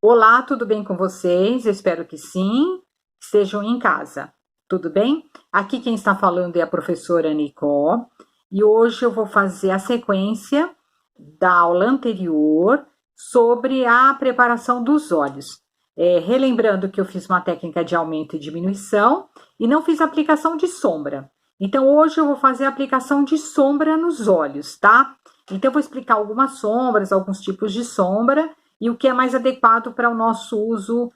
Olá, tudo bem com vocês? Eu espero que sim, estejam em casa. Tudo bem? Aqui quem está falando é a professora Nicó e hoje eu vou fazer a sequência da aula anterior sobre a preparação dos olhos. Relembrando que eu fiz uma técnica de aumento e diminuição e não fiz aplicação de sombra. Então hoje eu vou fazer a aplicação de sombra nos olhos, tá? Então eu vou explicar algumas sombras, alguns tipos de sombra e o que é mais adequado para o nosso uso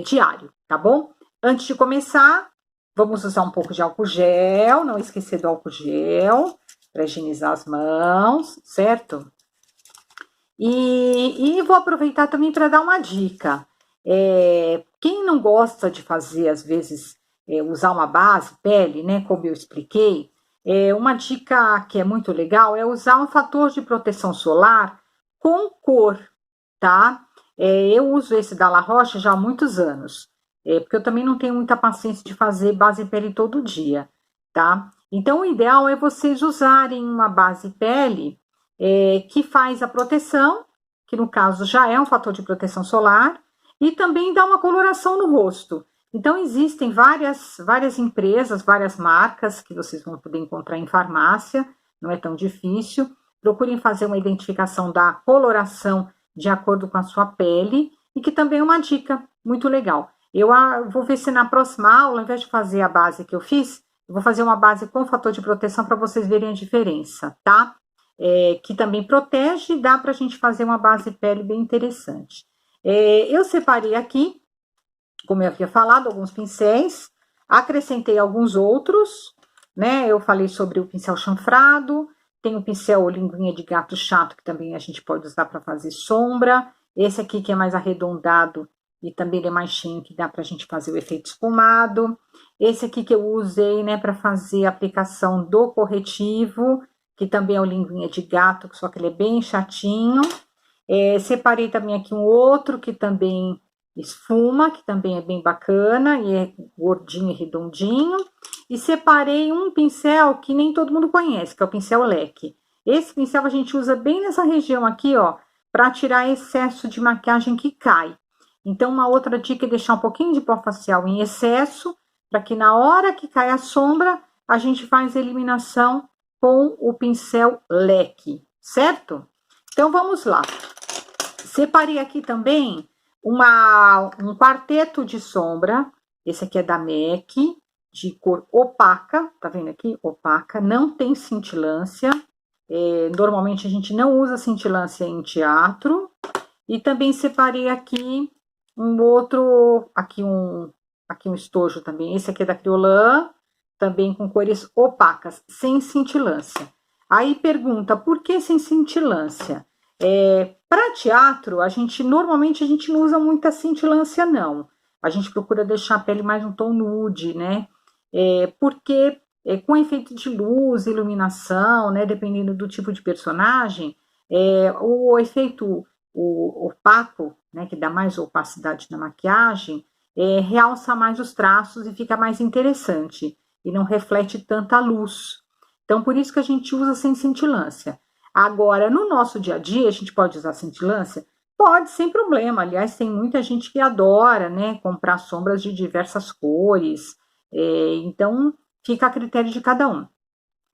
diário, tá bom? Antes de começar, vamos usar um pouco de álcool gel, não esquecer do álcool gel para higienizar as mãos, certo? E vou aproveitar também para dar uma dica. Quem não gosta de fazer, às vezes, usar uma base, pele, né, como eu expliquei, uma dica que é muito legal é usar um fator de proteção solar com cor, tá? Eu uso esse da La Roche já há muitos anos, porque eu também não tenho muita paciência de fazer base pele todo dia, tá? Então, o ideal é vocês usarem uma base pele que faz a proteção, que no caso já é um fator de proteção solar, e também dá uma coloração no rosto. Então, existem várias empresas, várias marcas que vocês vão poder encontrar em farmácia, não é tão difícil. Procurem fazer uma identificação da coloração de acordo com a sua pele, e que também é uma dica muito legal. Eu vou ver se na próxima aula, ao invés de fazer a base que eu fiz, eu vou fazer uma base com fator de proteção para vocês verem a diferença, tá? Que também protege e dá para a gente fazer uma base pele bem interessante. Eu separei aqui, como eu havia falado, alguns pincéis, acrescentei alguns outros, né? Eu falei sobre o pincel chanfrado, tem o pincel linguinha de gato chato, que também a gente pode usar para fazer sombra. Esse aqui que é mais arredondado e também ele é mais cheio, que dá para a gente fazer o efeito esfumado. Esse aqui que eu usei, né, para fazer a aplicação do corretivo, que também é o linguinha de gato, só que ele é bem chatinho. Separei também aqui um outro que também esfuma, que também é bem bacana e é gordinho e redondinho. E separei um pincel que nem todo mundo conhece, que é o pincel leque. Esse pincel a gente usa bem nessa região aqui, ó, para tirar excesso de maquiagem que cai. Então, uma outra dica é deixar um pouquinho de pó facial em excesso, para que na hora que cai a sombra, a gente faz a eliminação com o pincel leque, certo? Então, vamos lá. Separei aqui também um quarteto de sombra. Esse aqui é da MAC, de cor opaca, tá vendo aqui? Opaca, não tem cintilância. Normalmente a gente não usa cintilância em teatro. E também separei aqui um outro, aqui um estojo também. Esse aqui é da Criolan, também com cores opacas, sem cintilância. Aí pergunta, por que sem cintilância? Para teatro, normalmente a gente não usa muita cintilância, não. A gente procura deixar a pele mais um tom nude, né? Porque com efeito de luz, iluminação, né? Dependendo do tipo de personagem, o efeito opaco, né? Que dá mais opacidade na maquiagem, realça mais os traços e fica mais interessante. E não reflete tanta luz. Então, por isso que a gente usa sem cintilância. Agora, no nosso dia a dia, a gente pode usar cintilância? Pode, sem problema. Aliás, tem muita gente que adora, né, comprar sombras de diversas cores. Então, fica a critério de cada um.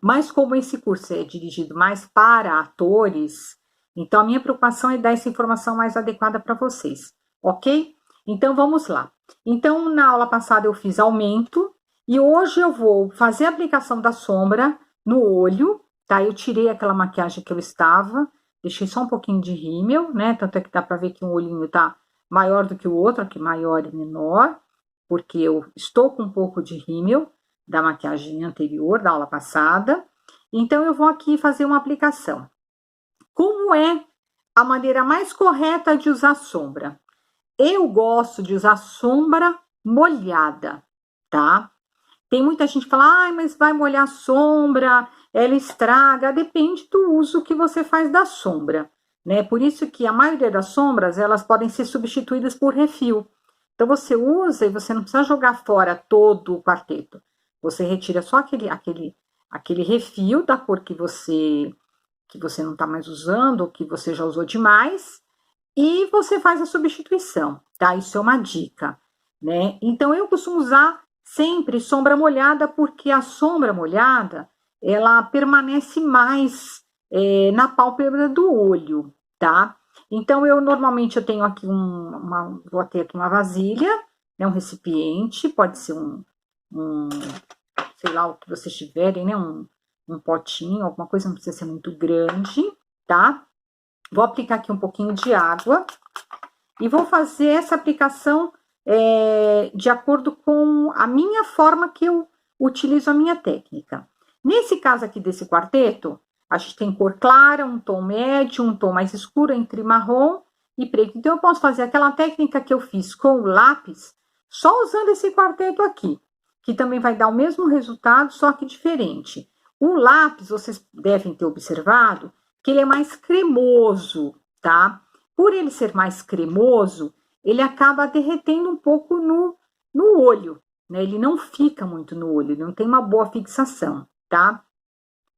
Mas como esse curso é dirigido mais para atores, então a minha preocupação é dar essa informação mais adequada para vocês, ok? Então, vamos lá. Então, na aula passada eu fiz aumento e hoje eu vou fazer a aplicação da sombra no olho, tá? Eu tirei aquela maquiagem que eu estava, deixei só um pouquinho de rímel, né? Tanto é que dá para ver que um olhinho tá maior do que o outro, aqui maior e menor, porque eu estou com um pouco de rímel da maquiagem anterior, da aula passada. Então, eu vou aqui fazer uma aplicação. Como é a maneira mais correta de usar sombra? Eu gosto de usar sombra molhada, tá? Tem muita gente que fala, mas vai molhar a sombra, ela estraga. Depende do uso que você faz da sombra, né? Por isso que a maioria das sombras, elas podem ser substituídas por refil. Então, você usa e você não precisa jogar fora todo o quarteto. Você retira só aquele refil da cor que você não está mais usando, ou que você já usou demais, e você faz a substituição, tá? Isso é uma dica, né? Então, eu costumo usar sempre sombra molhada, porque a sombra molhada, ela permanece mais na pálpebra do olho, tá? Então, normalmente eu tenho aqui vou ter aqui uma vasilha, né, um recipiente, pode ser um sei lá, o que vocês tiverem, né, um potinho, alguma coisa, não precisa ser muito grande, tá? Vou aplicar aqui um pouquinho de água e vou fazer essa aplicação de acordo com a minha forma que eu utilizo a minha técnica. Nesse caso aqui desse quarteto, a gente tem cor clara, um tom médio, um tom mais escuro, entre marrom e preto. Então, eu posso fazer aquela técnica que eu fiz com o lápis, só usando esse quarteto aqui, que também vai dar o mesmo resultado, só que diferente. O lápis, vocês devem ter observado, que ele é mais cremoso, tá? Por ele ser mais cremoso, ele acaba derretendo um pouco no olho, né? Ele não fica muito no olho, ele não tem uma boa fixação, tá?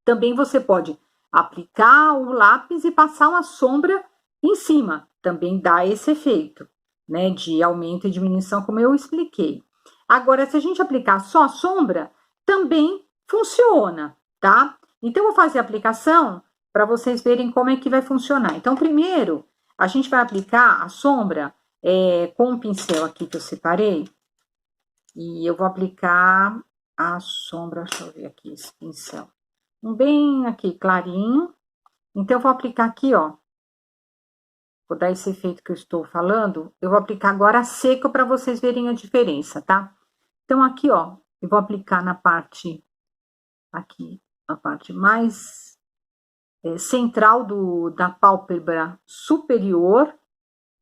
Também você pode aplicar o lápis e passar uma sombra em cima, também dá esse efeito, né? De aumento e diminuição, como eu expliquei. Agora, se a gente aplicar só a sombra, também funciona, tá? Então, eu vou fazer a aplicação para vocês verem como é que vai funcionar. Então, primeiro, a gente vai aplicar a sombra com um pincel aqui que eu separei. E eu vou aplicar a sombra, deixa eu ver aqui esse pincel. Um bem aqui clarinho. Então, eu vou aplicar aqui, ó. Vou dar esse efeito que eu estou falando. Eu vou aplicar agora seco para vocês verem a diferença, tá? Então, aqui, ó, eu vou aplicar na parte, aqui, a parte mais central da pálpebra superior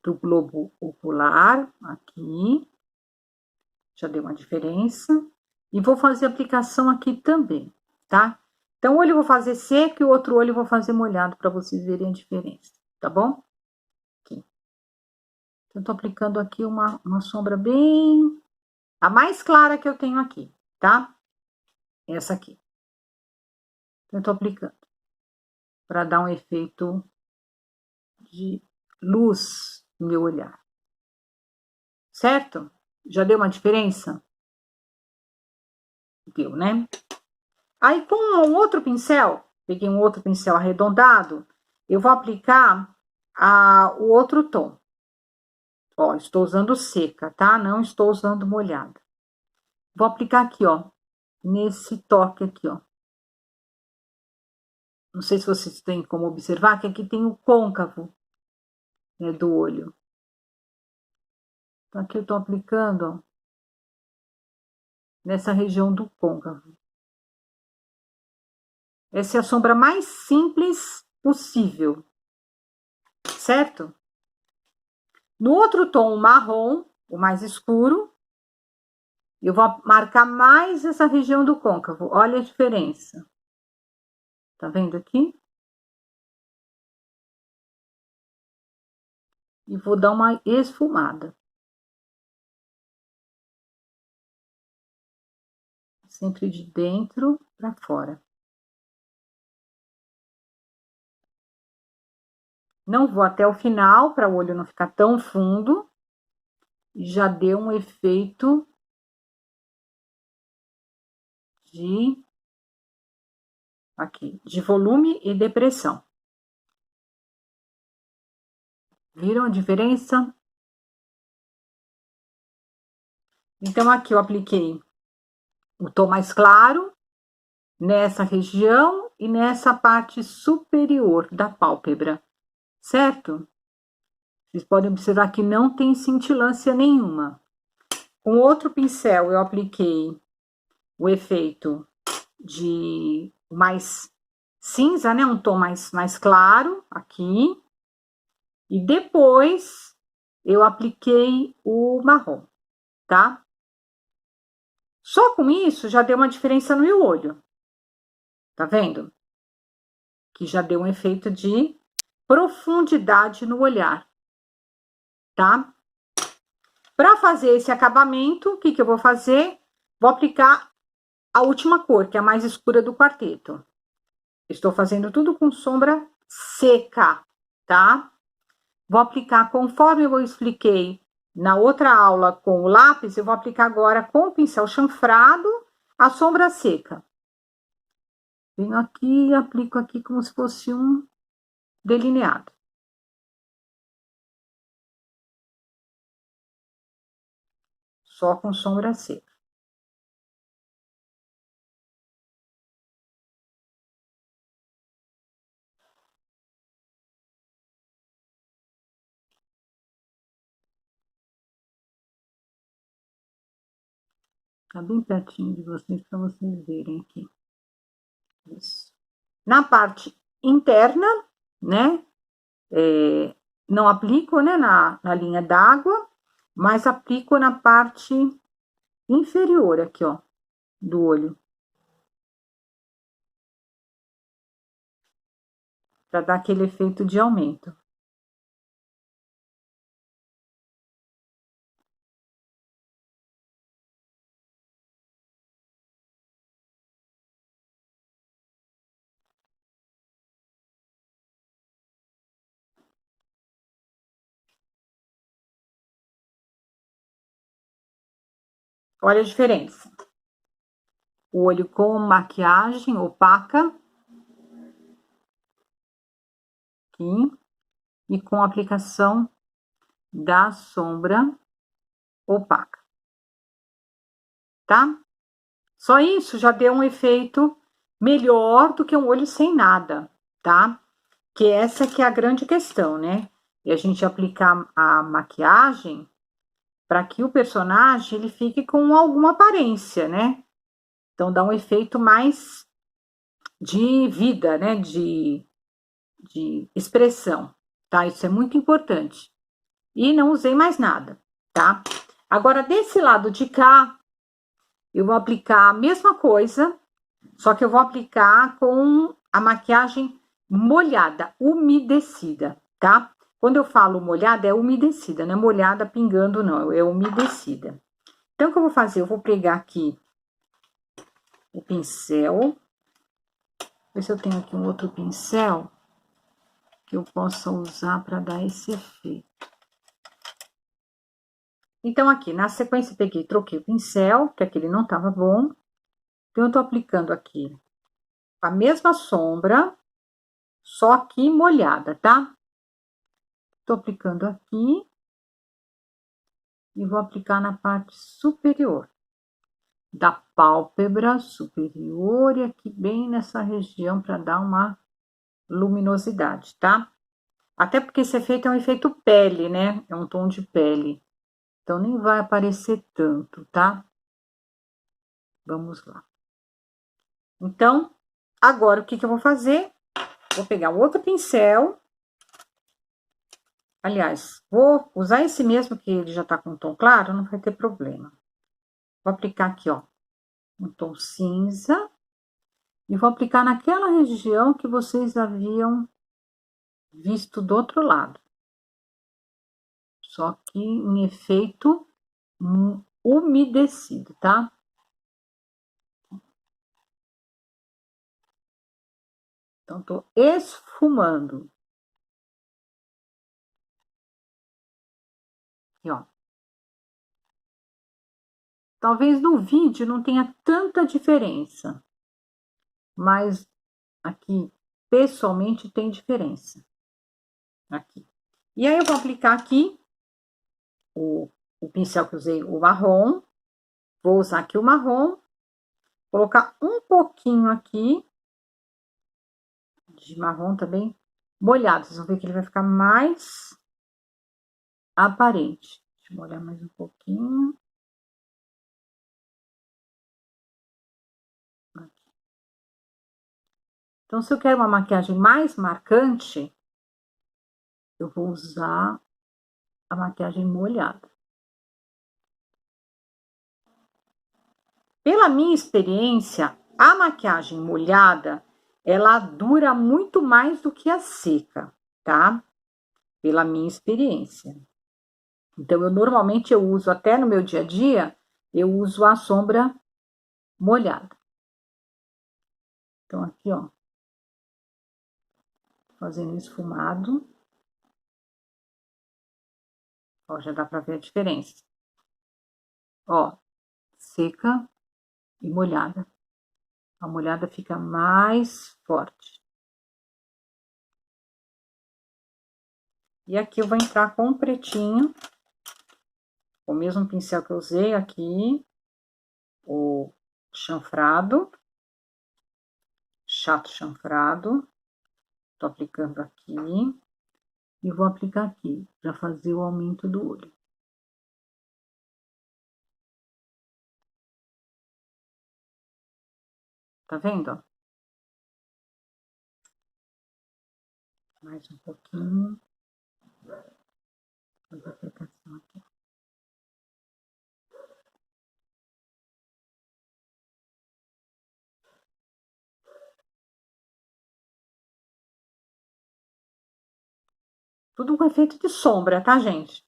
do globo ocular, aqui. Já deu uma diferença. E vou fazer aplicação aqui também, tá? Então, um olho eu vou fazer seco e o outro olho eu vou fazer molhado para vocês verem a diferença, tá bom? Aqui. Então, tô aplicando aqui uma sombra bem... a mais clara que eu tenho aqui, tá? Essa aqui. Então, eu tô aplicando para dar um efeito de luz no meu olhar. Certo? Já deu uma diferença? Deu, né? Aí, com um outro pincel, peguei um outro pincel arredondado, eu vou aplicar o outro tom. Ó, estou usando seca, tá? Não estou usando molhada. Vou aplicar aqui, ó, nesse toque aqui, ó. Não sei se vocês têm como observar que aqui tem o côncavo, né, do olho. Então, aqui eu tô aplicando, ó, nessa região do côncavo. Essa é a sombra mais simples possível, certo? No outro tom, o marrom, o mais escuro, eu vou marcar mais essa região do côncavo. Olha a diferença. Tá vendo aqui? E vou dar uma esfumada. Sempre de dentro para fora. Não vou até o final, para o olho não ficar tão fundo. Já deu um efeito de volume e depressão. Viram a diferença? Então, aqui eu apliquei o tom mais claro nessa região e nessa parte superior da pálpebra, certo? Vocês podem observar que não tem cintilância nenhuma. Com outro pincel, eu apliquei o efeito de mais cinza, né? Um tom mais claro aqui. E depois, eu apliquei o marrom, tá? Só com isso, já deu uma diferença no meu olho. Tá vendo? Que já deu um efeito de profundidade no olhar, tá? Para fazer esse acabamento, o que eu vou fazer? Vou aplicar a última cor, que é a mais escura do quarteto. Estou fazendo tudo com sombra seca, tá? Vou aplicar conforme eu expliquei na outra aula com o lápis, eu vou aplicar agora com o pincel chanfrado a sombra seca. Venho aqui e aplico aqui como se fosse um delineado. Só com sombra seca. Tá bem pertinho de vocês para vocês verem aqui. Isso. Na parte interna, né? Não aplico, né, na linha d'água, mas aplico na parte inferior aqui, ó, do olho. Para dar aquele efeito de aumento. Olha a diferença. O olho com maquiagem opaca. Aqui. E com aplicação da sombra opaca. Tá? Só isso já deu um efeito melhor do que um olho sem nada, tá? Que essa que é a grande questão, né? E a gente aplicar a maquiagem para que o personagem ele fique com alguma aparência, né? Então dá um efeito mais de vida, né? De expressão, tá? Isso é muito importante. E não usei mais nada, tá? Agora, desse lado de cá, eu vou aplicar a mesma coisa, só que eu vou aplicar com a maquiagem molhada, umedecida, tá? Quando eu falo molhada, é umedecida, não é molhada pingando, não, é umedecida. Então, o que eu vou fazer? Eu vou pegar aqui o pincel, ver se eu tenho aqui um outro pincel que eu possa usar para dar esse efeito. Então, aqui, na sequência, peguei, troquei o pincel, que aquele não tava bom. Então, eu tô aplicando aqui a mesma sombra, só que molhada, tá? Tô aplicando aqui. E vou aplicar na parte superior da pálpebra superior e aqui bem nessa região para dar uma luminosidade, tá? Até porque esse efeito é um efeito pele, né? É um tom de pele. Então, nem vai aparecer tanto, tá? Vamos lá. Então, agora o que eu vou fazer? Vou pegar um outro pincel. Aliás, vou usar esse mesmo que ele já tá com tom claro, não vai ter problema. Vou aplicar aqui, ó, um tom cinza. E vou aplicar naquela região que vocês haviam visto do outro lado. Só que em efeito umedecido, tá? Então, tô esfumando. Aqui, ó. Talvez no vídeo não tenha tanta diferença, mas aqui, pessoalmente, tem diferença. Aqui. E aí, eu vou aplicar aqui o pincel que usei, o marrom. Vou usar aqui o marrom, colocar um pouquinho aqui de marrom também molhado. Vocês vão ver que ele vai ficar mais aparente. Deixa eu molhar mais um pouquinho. Aqui. Então, se eu quero uma maquiagem mais marcante, eu vou usar a maquiagem molhada. Pela minha experiência, a maquiagem molhada, ela dura muito mais do que a seca, tá? Pela minha experiência. Então, normalmente eu uso até no meu dia a dia, eu uso a sombra molhada. Então, aqui, ó, fazendo esfumado. Ó, já dá pra ver a diferença. Ó, seca e molhada. A molhada fica mais forte. E aqui eu vou entrar com o pretinho, o mesmo pincel que eu usei aqui, o chanfrado, chato chanfrado. Tô aplicando aqui e vou aplicar aqui, para fazer o aumento do olho. Tá vendo? Mais um pouquinho. Faz a aplicação aqui. Tudo com efeito de sombra, tá, gente?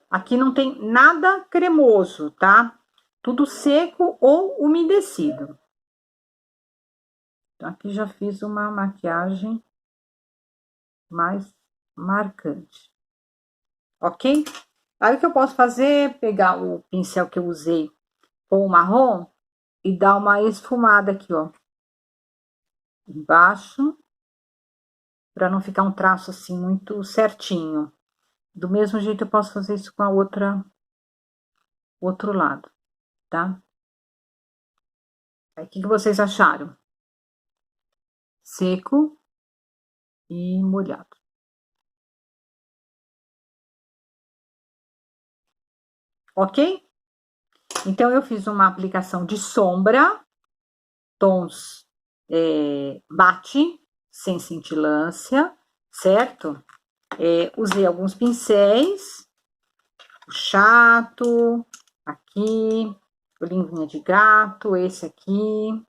Aqui não tem nada cremoso, tá? Tudo seco ou umedecido. Então, aqui já fiz uma maquiagem mais marcante. Ok? Aí o que eu posso fazer é pegar o pincel que eu usei com o marrom e dar uma esfumada aqui, ó. Embaixo, para não ficar um traço assim muito certinho. Do mesmo jeito eu posso fazer isso com a outro lado, tá? Aí, o que vocês acharam? Seco e molhado. Ok? Então, eu fiz uma aplicação de sombra, tons mate, sem cintilância, certo? Usei alguns pincéis, o chato, aqui, o linguinha de gato, esse aqui,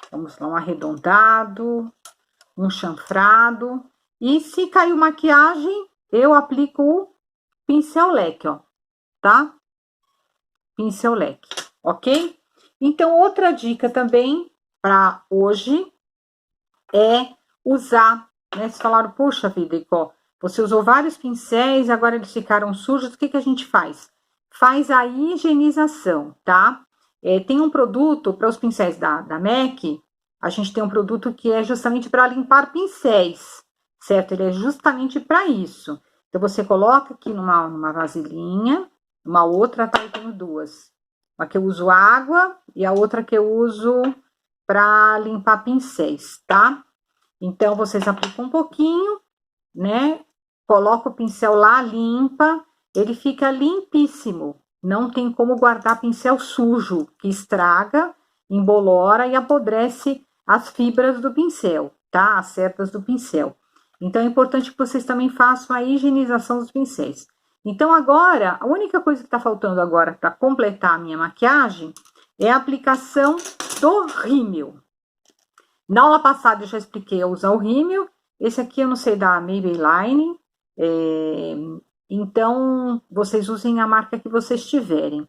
vamos lá, um arredondado, um chanfrado. E se caiu maquiagem, eu aplico o pincel leque, ó, tá? Pincel leque, ok? Então, outra dica também para hoje é usar, né? Vocês falaram, puxa vida, Icó, você usou vários pincéis, agora eles ficaram sujos, o que a gente faz? Faz a higienização, tá? Tem um produto para os pincéis da MAC, a gente tem um produto que é justamente para limpar pincéis, certo? Ele é justamente para isso. Então, você coloca aqui numa vasilhinha, uma outra, tá? Eu tenho duas. Uma que eu uso água e a outra que eu uso para limpar pincéis, tá? Então, vocês aplicam um pouquinho, né? Coloca o pincel lá, limpa, ele fica limpíssimo. Não tem como guardar pincel sujo, que estraga, embolora e apodrece as fibras do pincel, tá? As cerdas do pincel. Então, é importante que vocês também façam a higienização dos pincéis. Então, agora, a única coisa que tá faltando agora para completar a minha maquiagem é a aplicação do rímel. Na aula passada eu já expliquei a usar o rímel. Esse aqui eu não sei da Maybelline. Então, vocês usem a marca que vocês tiverem.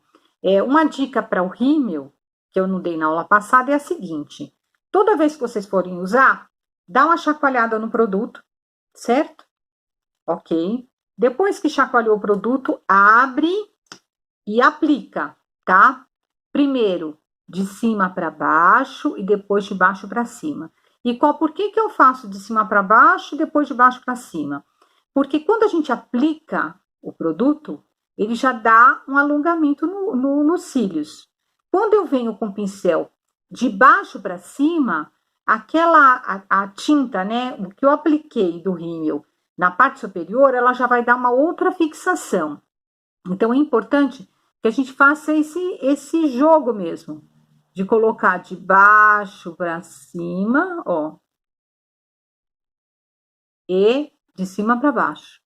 Uma dica para o rímel, que eu não dei na aula passada, é a seguinte. Toda vez que vocês forem usar, dá uma chacoalhada no produto, certo? Ok. Depois que chacoalhou o produto, abre e aplica, tá? Primeiro, de cima para baixo e depois de baixo para cima. E por que eu faço de cima para baixo e depois de baixo para cima? Porque quando a gente aplica o produto, ele já dá um alongamento nos cílios. Quando eu venho com o pincel de baixo para cima, a tinta, né, o que eu apliquei do rímel na parte superior, ela já vai dar uma outra fixação. Então, é importante que a gente faça esse jogo mesmo, de colocar de baixo para cima, ó, e de cima para baixo.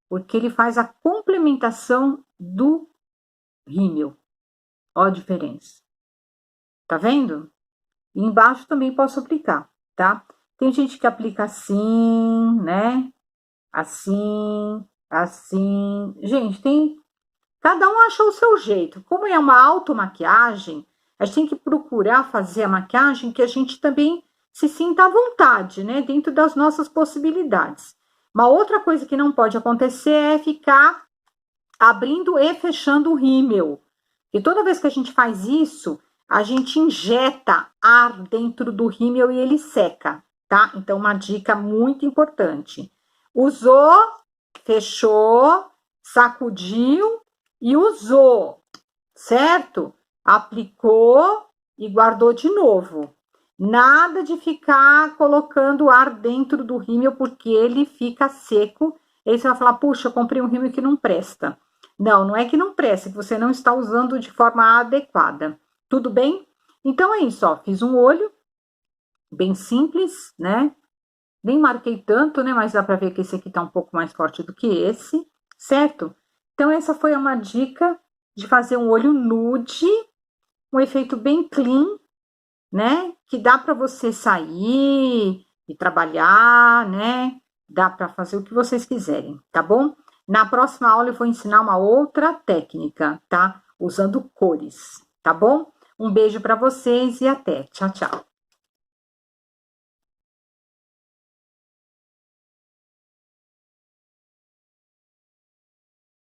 Porque ele faz a complementação do rímel. Ó a diferença. Tá vendo? E embaixo também posso aplicar, tá? Tem gente que aplica assim, né? Assim, assim. Gente, cada um acha o seu jeito. Como é uma automaquiagem, a gente tem que procurar fazer a maquiagem que a gente também se sinta à vontade, né? Dentro das nossas possibilidades. Uma outra coisa que não pode acontecer é ficar abrindo e fechando o rímel. E toda vez que a gente faz isso, a gente injeta ar dentro do rímel e ele seca, tá? Então, uma dica muito importante. Usou, fechou, sacudiu e usou, certo? Aplicou e guardou de novo. Nada de ficar colocando ar dentro do rímel porque ele fica seco. E aí você vai falar, puxa, eu comprei um rímel que não presta. Não, não é que não presta, é que você não está usando de forma adequada. Tudo bem? Então é isso, ó. Fiz um olho bem simples, né? Nem marquei tanto, né? Mas dá para ver que esse aqui tá um pouco mais forte do que esse, certo? Então essa foi uma dica de fazer um olho nude, um efeito bem clean, né? Que dá para você sair e trabalhar, né? Dá para fazer o que vocês quiserem, tá bom? Na próxima aula eu vou ensinar uma outra técnica, tá? Usando cores, tá bom? Um beijo para vocês e até. Tchau, tchau.